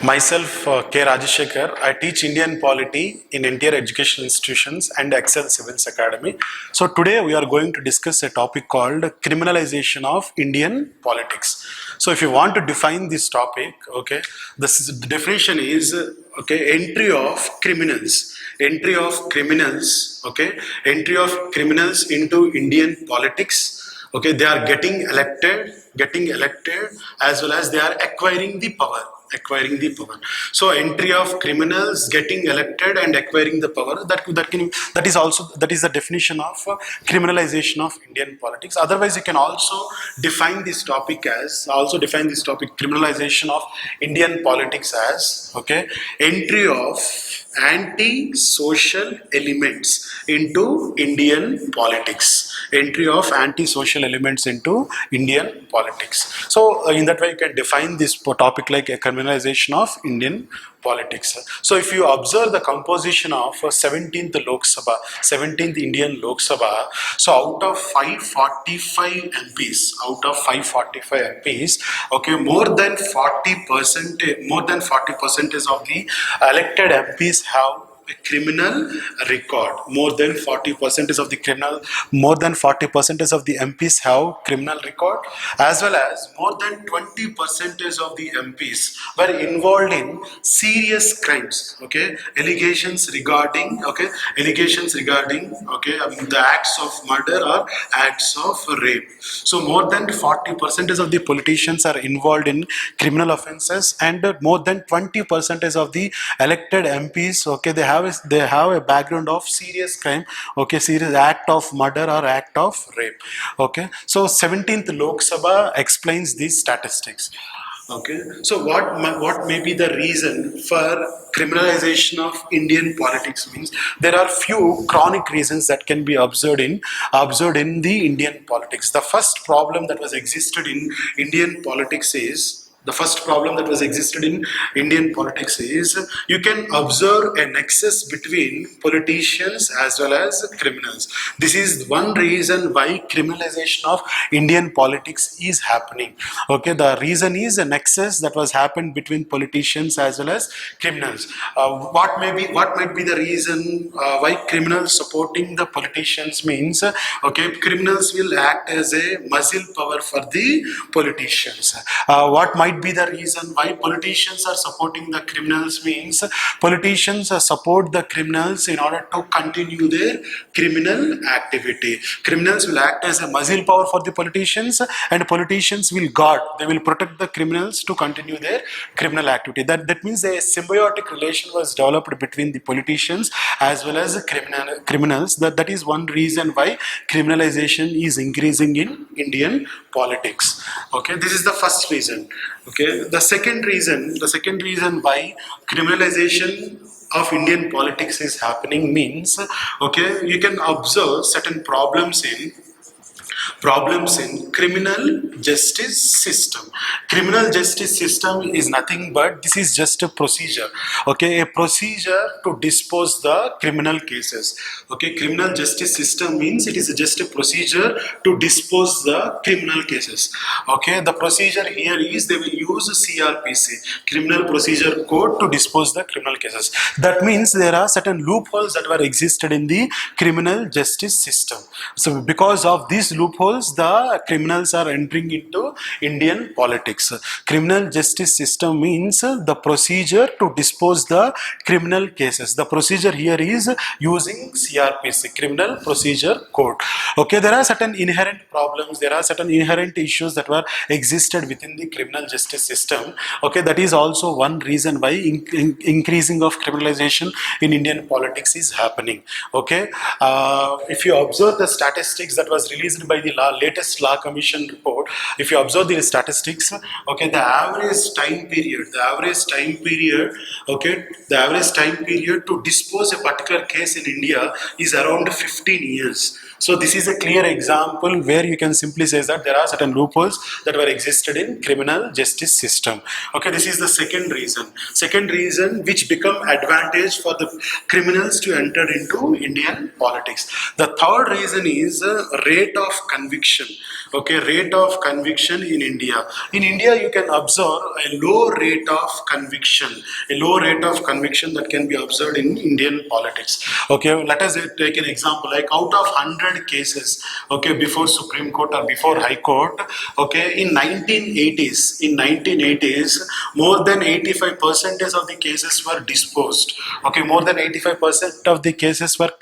Myself, K. Rajasekhar. I teach Indian Polity in entire educational institutions and Excel Civils Academy. So today we are going to discuss a topic called Criminalization of Indian Politics. So if you want to define this topic, okay, the definition is entry of criminals. Entry of criminals, into Indian politics. Okay, they are getting elected as well as they are acquiring the power. So entry of criminals getting elected and acquiring the power, that is the definition of criminalization of Indian politics. Otherwise, you can also define this topic criminalization of Indian politics as entry of anti-social elements into Indian politics. Entry of anti-social elements into Indian politics. So in that way, you can define this topic like a criminalization of Indian politics. So if you observe the composition of 17th Indian Lok Sabha, so out of 545 MPs, more than 40% of the elected MPs have a criminal record. More than 40% of the MPs have criminal record, as well as more than 20% of the MPs were involved in serious crimes. Allegations regarding the acts of murder or acts of rape. So more than 40% of the politicians are involved in criminal offences, and more than 20% of the elected MPs, they have a background of serious crime, serious act of murder or act of rape. So 17th Lok Sabha explains these statistics. So what may be the reason for criminalization of Indian politics? Means there are few chronic reasons that can be observed in the Indian politics. The first problem that was existed in Indian politics is you can observe a nexus between politicians as well as criminals. This is one reason why criminalization of Indian politics is happening. The reason is a nexus that was happened between politicians as well as criminals. What might be the reason why criminals supporting the politicians means criminals will act as a muzzle power for the politicians. What might be the reason why politicians are supporting the criminals means politicians support the criminals in order to continue their criminal activity. Criminals will act as a muzzle power for the politicians, and politicians will protect the criminals to continue their criminal activity. That means a symbiotic relation was developed between the politicians as well as the criminals. That is one reason why criminalization is increasing in Indian politics. This is the first reason. The second reason why criminalization of Indian politics is happening means you can observe certain problems in criminal justice system. Criminal justice system is nothing but this is just a procedure. A procedure to dispose the criminal cases. Criminal justice system means it is just a procedure to dispose the criminal cases. The procedure here is they will use CRPC, Criminal Procedure Code, to dispose the criminal cases. That means there are certain loopholes that were existed in the criminal justice system. So because of these loopholes, the criminals are entering into Indian politics. Criminal justice system means the procedure to dispose the criminal cases. The procedure here is using CRPC, Criminal Procedure Code. There are certain inherent problems, there are certain inherent issues that were existed within the criminal justice system. That is also one reason why increasing of criminalization in Indian politics is happening. If you observe the statistics that was released by the latest Law Commission report, if you observe the statistics, the average time period to dispose a particular case in India is around 15 years. So this is a clear example where you can simply say that there are certain loopholes that were existed in criminal justice system. This is the second reason which become advantage for the criminals to enter into Indian politics. The third reason is rate of conviction. Okay, rate of conviction in India. In India, you can observe a low rate of conviction, that can be observed in Indian politics. Okay, let us take an example. Like out of 100 cases, okay, before Supreme Court or before High Court, okay, in 1980s, more than 85% of the cases were disposed. Okay, more than 85% of the cases were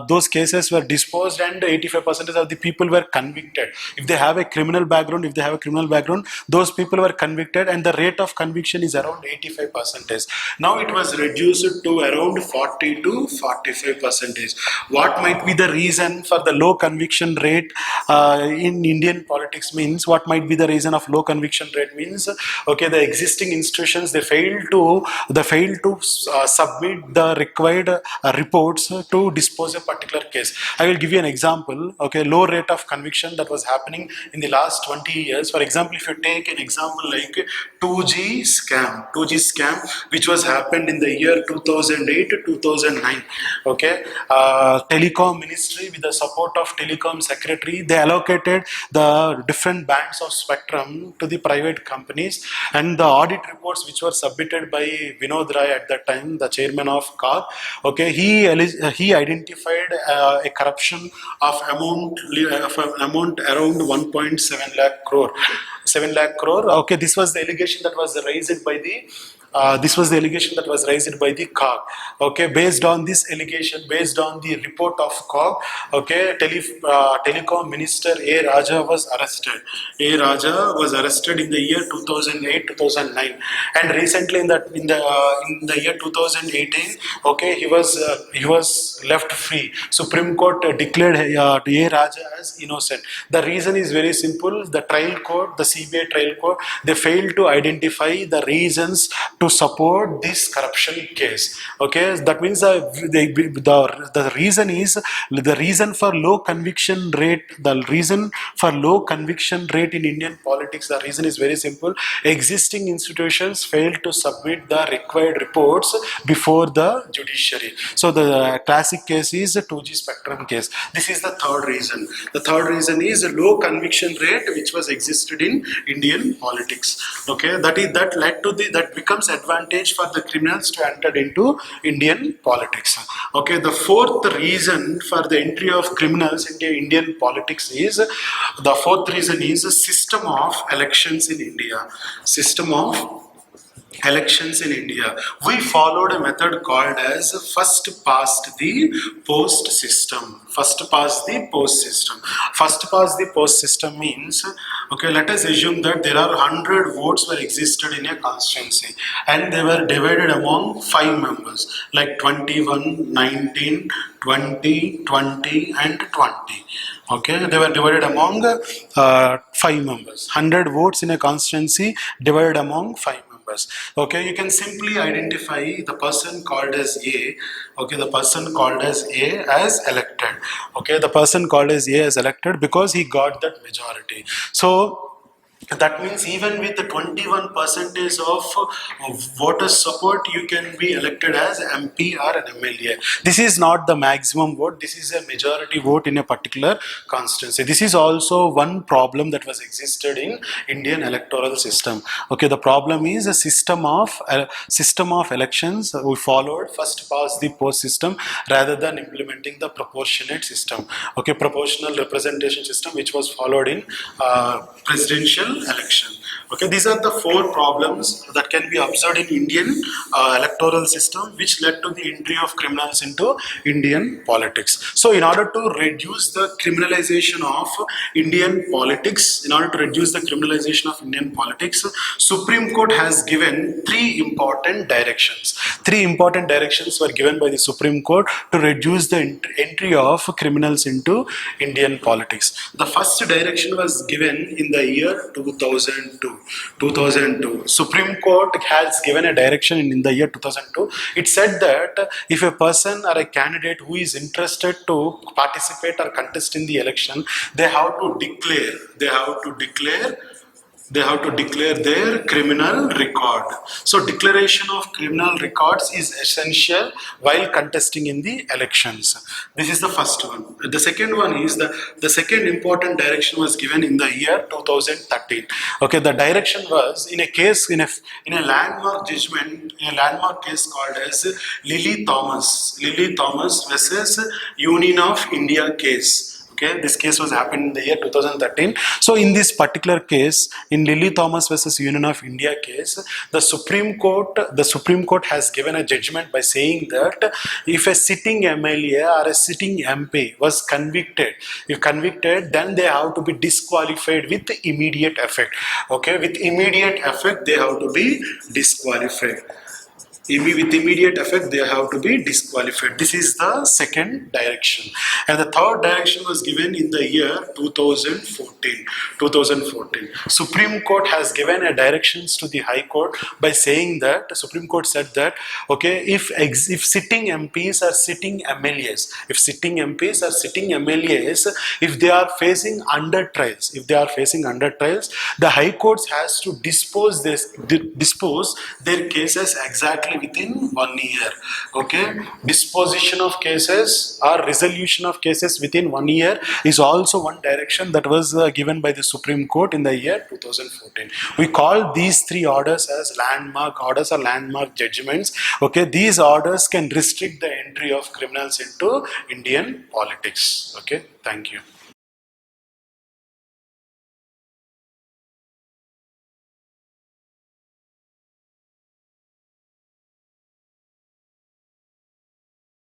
those cases were disposed, and 85% of the people were convicted. If they have a criminal background, those people were convicted, and the rate of conviction is around 85%. Now it was reduced to around 40 to 45%. What might be the reason for the low conviction rate in Indian politics? Means what might be the reason of low conviction rate? Means, okay, the existing institutions, they failed to submit the required reports to dispose a particular case. I will give you an example. Okay, low rate of conviction that was happening in the last 20 years. For example, if you take an example like 2G scam, which was happened in the year 2008 to 2009. Okay, telecom ministry, with the support of telecom secretary, they allocated the different bands of spectrum to the private companies, and the audit reports which were submitted by Vinod Rai at that time, the chairman of CAR, okay, he identified a corruption of amount around 1.7 lakh crore. 7 lakh crore. Okay, this was the allegation that was raised by the COG. Okay, based on this allegation, based on the report of COG, okay, telecom minister A. Raja was arrested. In the year 2008-2009, and recently in the year 2018, okay, he was left free. Supreme Court declared A. Raja as innocent. The reason is very simple. The CBI trial court, they failed to identify the reasons to support this corruption case. Okay, that means the reason is the reason for low conviction rate. The reason for low conviction rate in Indian politics, the reason is very simple. Existing institutions failed to submit the required reports before the judiciary. So the classic case is the 2G spectrum case. This is the third reason. The third reason is a low conviction rate which was existed in Indian politics. Okay, that becomes advantage for the criminals to enter into Indian politics. Okay, the fourth reason for the entry of criminals into Indian politics is system of elections in India. We followed a method called as first past the post system. First past the post system means, okay, let us assume that there are 100 votes were existed in a constituency, and they were divided among 5 members, like 21, 19, 20, 20, and 20. Okay, they were divided among 5 members. 100 votes in a constituency divided among 5 members. Okay, you can simply identify the person called as A. Okay, the person called as A as elected. Okay, the person called as A as elected because he got that majority. So that means even with the 21% of voters support, you can be elected as MP or an MLA. This is not the maximum vote. This is a majority vote in a particular constituency. This is also one problem that was existed in Indian electoral system. Okay, the problem is a system of elections. We followed first past the post system rather than implementing the proportionate system. Okay, proportional representation system, which was followed in presidential election. Okay, these are the 4 problems that can be observed in Indian electoral system, which led to the entry of criminals into Indian politics. So in order to reduce the criminalization of Indian politics, Supreme Court has given 3 important directions. 3 important directions were given by the Supreme Court to reduce the entry of criminals into Indian politics. The first direction was given in the year 2002. Supreme Court has given a direction in the year 2002. It said that if a person or a candidate who is interested to participate or contest in the election, they have to declare They have to declare their criminal record. So declaration of criminal records is essential while contesting in the elections. This is the first one. The second one is the second important direction was given in the year 2013. Okay, the direction was in a case in a landmark judgment, in a landmark case called as Lily Thomas versus Union of India case. Okay, this case was happened in the year 2013. So in this particular case, in Lily Thomas versus Union of India case, the Supreme Court has given a judgment by saying that if a sitting MLA or a sitting MP was convicted, if convicted, then they have to be disqualified with immediate effect. Okay, with immediate effect, they have to be disqualified. With immediate effect, they have to be disqualified. This is the second direction. And the third direction was given in the year 2014. 2014. Supreme Court has given a directions to the High Court by saying that, the Supreme Court said that, okay, if sitting MPs are sitting MLAs, if they are facing under trials, the High Courts has to dispose their cases exactly within 1 year. Okay, disposition of cases or resolution of cases within 1 year is also one direction that was given by the Supreme Court in the year 2014. We call these three orders as landmark orders or landmark judgments. Okay, these orders can restrict the entry of criminals into Indian politics. Okay, thank you.